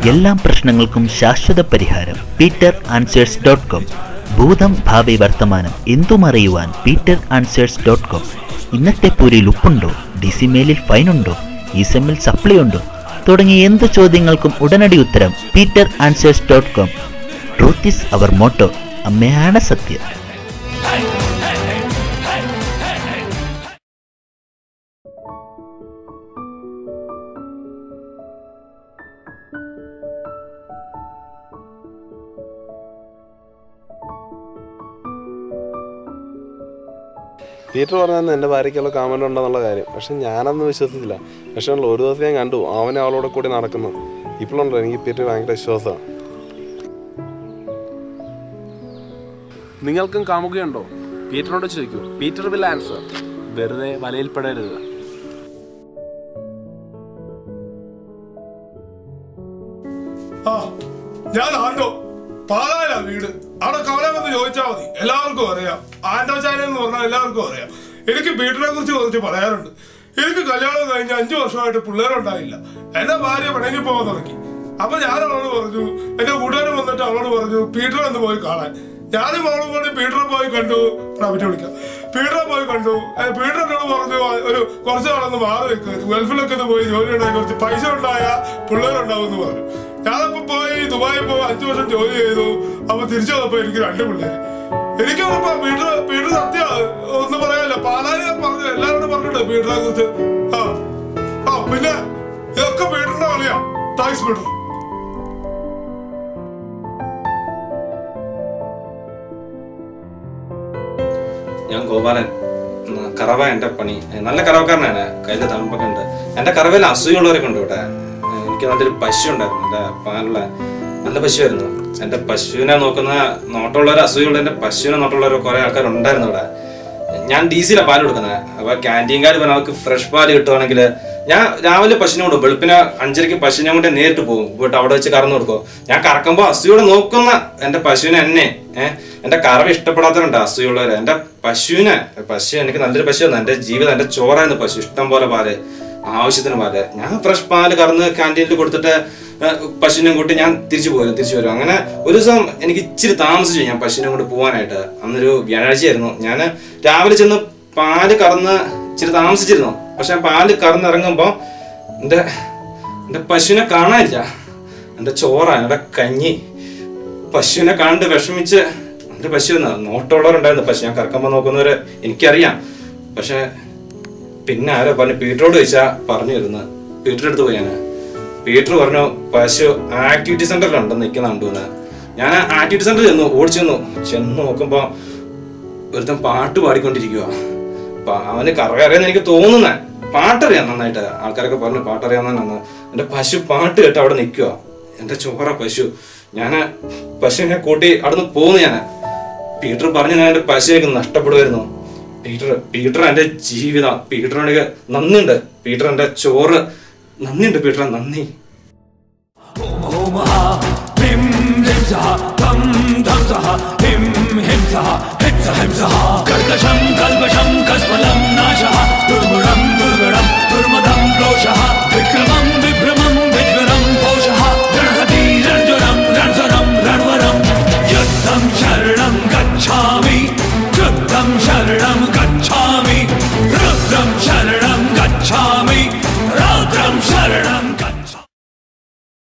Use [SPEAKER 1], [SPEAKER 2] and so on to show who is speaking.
[SPEAKER 1] എല്ലാ പ്രശ്നങ്ങൾക്കും ശാശ്വത പരിഹാരം peterAnswers.com. ഭൂതം ഭാവി വർത്തമാനം എന്തും അറിയുവാൻ peterAnswers.com. ഇന്നത്തെ പൂരിയിൽ ഉപ്പുണ്ടോ, DC മെയിലിൽ ഫൈനുണ്ടോ, ഈ സെമ്മിൽ സപ്ലൈ ഉണ്ടോ തുടങ്ങിയ എന്ത് ചോദ്യങ്ങൾക്കും ഉടനടി ഉത്തരം peterAnswers.com. Truth is our motto. അമ്മയാണ് സത്യം.
[SPEAKER 2] പീറ്റർ പറഞ്ഞാൽ എൻ്റെ ഭാര്യയ്ക്കുള്ള കമൻ്റ് ഉണ്ടെന്നുള്ള കാര്യം. പക്ഷെ ഞാനൊന്നും വിശ്വസിച്ചില്ല. പക്ഷേ ഒരു ദിവസം ഞാൻ കണ്ടു അവനെ അവളോടെ കൂടി നടക്കുന്നു. ഇപ്പോഴുണ്ടോ എനിക്ക് പീറ്റർ ഭയങ്കര വിശ്വാസമാണ്.
[SPEAKER 3] നിങ്ങൾക്കും കാമുകയുണ്ടോ? പീറ്ററിനോട് ചോദിക്കൂ. Peter will answer. വെറുതെ വലയിൽപ്പെടരുത്.
[SPEAKER 4] ഞാൻ ആണ്ടോ പാലായിലാ വീട്. അവിടെ കവലമെന്ന് ചോദിച്ചാൽ മതി, എല്ലാവർക്കും അറിയാം. ആൻഡോ ചായന എന്ന് പറഞ്ഞാൽ എല്ലാവർക്കും അറിയാം. എനിക്ക് പീറ്ററിനെ കുറിച്ച് കുറച്ച് പറയാറുണ്ട്. എനിക്ക് കല്യാണം കഴിഞ്ഞ് 5 വർഷമായിട്ട് പിള്ളേരുണ്ടായില്ല. എന്റെ ഭാര്യ പിണങ്ങി പോകാൻ തുടങ്ങി. അപ്പൊ ഞാൻ അവളോട് പറഞ്ഞു, എന്റെ കൂട്ടുകാരൻ വന്നിട്ട് അവളോട് പറഞ്ഞു പീറ്റർ എന്ന് പോയി കാണാൻ. ഞാനും അവളും കൂടി പീറ്ററെ പോയി കണ്ടു. വിളിക്കാം. പീറ്ററെ പോയി കണ്ടു. പീറ്റർ എന്നോട് പറഞ്ഞു കുറച്ച് നാളൊന്ന് മാറി വെക്കരുത്, ഗൾഫിലൊക്കെ ഒന്ന് പോയി ജോലി ഉണ്ടായി കുറച്ച് പൈസ ഉണ്ടായ പിള്ളേരുണ്ടാവും എന്ന് പറഞ്ഞു. ഞാനപ്പോ പോയി ദുബായിൽ പോയി 5 വർഷം ജോലി ചെയ്തു. അപ്പൊ തിരിച്ചു വന്നപ്പോ എനിക്ക് 2 പിള്ളേര്. എനിക്ക് ഉറപ്പാ പീറ്റർ സത്യ ഒന്നും പറയാനില്ല. പാലാരി ഞാൻ പറഞ്ഞു, എല്ലാവരോടും പറഞ്ഞിട്ടുണ്ട് പീറ്ററിനെ കുറിച്ച്. പിന്നെ ഇതൊക്കെ പീറ്ററിന്റെ കളിയാ. Thanks Peter.
[SPEAKER 5] ഞാൻ ഗോപാലൻ. കറവ എൻ്റെ പണി. നല്ല കറവക്കാരനാണ്. കയ്യിൽ തണുപ്പൊക്കെ ഉണ്ട്. എൻ്റെ കറവയിൽ അസൂയുള്ളവരൊക്കെ ഉണ്ട് ഇവിടെ. എനിക്ക് നല്ലൊരു പശു ഉണ്ടായിരുന്നു. എൻ്റെ പാലുള്ള നല്ല പശുവായിരുന്നു. എൻ്റെ പശുവിനെ നോക്കുന്ന നോട്ടമുള്ളവർ, അസൂയുള്ള എൻ്റെ പശുവിനെ നോട്ടമുള്ളവർ കുറേ ആൾക്കാരുണ്ടായിരുന്നു ഇവിടെ. ഞാൻ DC-യിലാണ് പാല് കൊടുക്കുന്നത്. അപ്പോൾ ക്യാൻറ്റീൻകാർ പറഞ്ഞാൽ അവർക്ക് ഫ്രഷ് പാല് കിട്ടുവാണെങ്കിൽ ഞാൻ രാവിലെ പശുവിനെ കൊടുക്കും. വെളുപ്പിന് 5:30 പശുവിനെ കൊണ്ട് നേരിട്ട് പോകും. പോയിട്ട് അവിടെ വെച്ച് കറന്നു കൊടുക്കും. ഞാൻ കറക്കുമ്പോൾ അസൂയോടെ നോക്കുന്ന എൻ്റെ പശുവിനെ എന്നെ എൻ്റെ കറവ് ഇഷ്ടപ്പെടാത്തവരുണ്ട് അസൂയുള്ളവർ. എൻ്റെ പശു എനിക്ക് നല്ലൊരു പശുവായിരുന്നു. എൻ്റെ ജീവിതം, എൻ്റെ ചോറായിരുന്നു പശു. ഇഷ്ടം പോലെ പാല്, ആവശ്യത്തിന് പാല്. ഞാൻ ഫ്രഷ് പാല് കറന്ന് ക്യാൻറ്റീനിൽ കൊടുത്തിട്ട് പശുവിനെ കൂട്ടി ഞാൻ തിരിച്ചു വരും. അങ്ങനെ ഒരു ദിവസം എനിക്ക് ഇച്ചിരി താമസിച്ചു ഞാൻ പശുവിനെ കൊണ്ട് പോകാനായിട്ട്. അന്നൊരു വ്യാഴാഴ്ചയായിരുന്നു. ഞാൻ രാവിലെ ചെന്ന് പാല് കറന്ന് ഇച്ചിരി താമസിച്ചിരുന്നു. പക്ഷെ പാല് കറന്നിറങ്ങുമ്പോൾ എൻ്റെ പശുവിനെ കാണാനില്ല. എൻ്റെ ചോറ, എൻ്റെ കഞ്ഞി. പശുവിനെ കണ്ട് വിഷമിച്ച് എൻ്റെ പശു നോട്ടമുള്ളവരുണ്ടായിരുന്നു. പശു ഞാൻ കറക്കുമ്പോൾ നോക്കുന്നവര് എനിക്കറിയാം. പക്ഷെ പിന്നെ ആരോ പറഞ്ഞു, പീറ്ററോട് ചോദിച്ചാൽ പറഞ്ഞു തരുന്നത്. പീറ്റർ എടുത്ത് പോയി. പീറ്റർ പറഞ്ഞു പശു ആക്ടിവിറ്റി സെന്ററിലുണ്ടെന്ന് നിൽക്കുന്ന കണ്ടുവന്ന്. ഞാൻ ആക്ടിവിറ്റി സെന്ററിൽ ചെന്ന് നോക്കുമ്പോൾ ഒരുത്തൻ പാട്ട് പാടിക്കൊണ്ടിരിക്കുക. അവന് കറവറിയാന്ന് എനിക്ക് തോന്നുന്നേ. പാട്ടറിയാം നന്നായിട്ട്. ആൾക്കാരൊക്കെ പറഞ്ഞു പാട്ടറിയാമെന്നാണ്. എൻ്റെ പശു പാട്ട് കേട്ട് അവിടെ നിൽക്കുക. എൻ്റെ ചോറ പശു. ഞാൻ പശുവിനെ കൂട്ടി അവിടെ നിന്ന് പോന്നു. പീറ്റർ പറഞ്ഞു ഞാൻ എൻ്റെ പശു എനിക്ക് നഷ്ടപ്പെടുമായിരുന്നു. പീറ്റർ എൻ്റെ ജീവിതം. പീറ്ററിനോട് നന്ദിയുണ്ട്. പീറ്റർ എൻ്റെ ചോറ്. നന്ദിയുണ്ട് പീറ്റർ, നന്ദി.
[SPEAKER 6] कर्कशं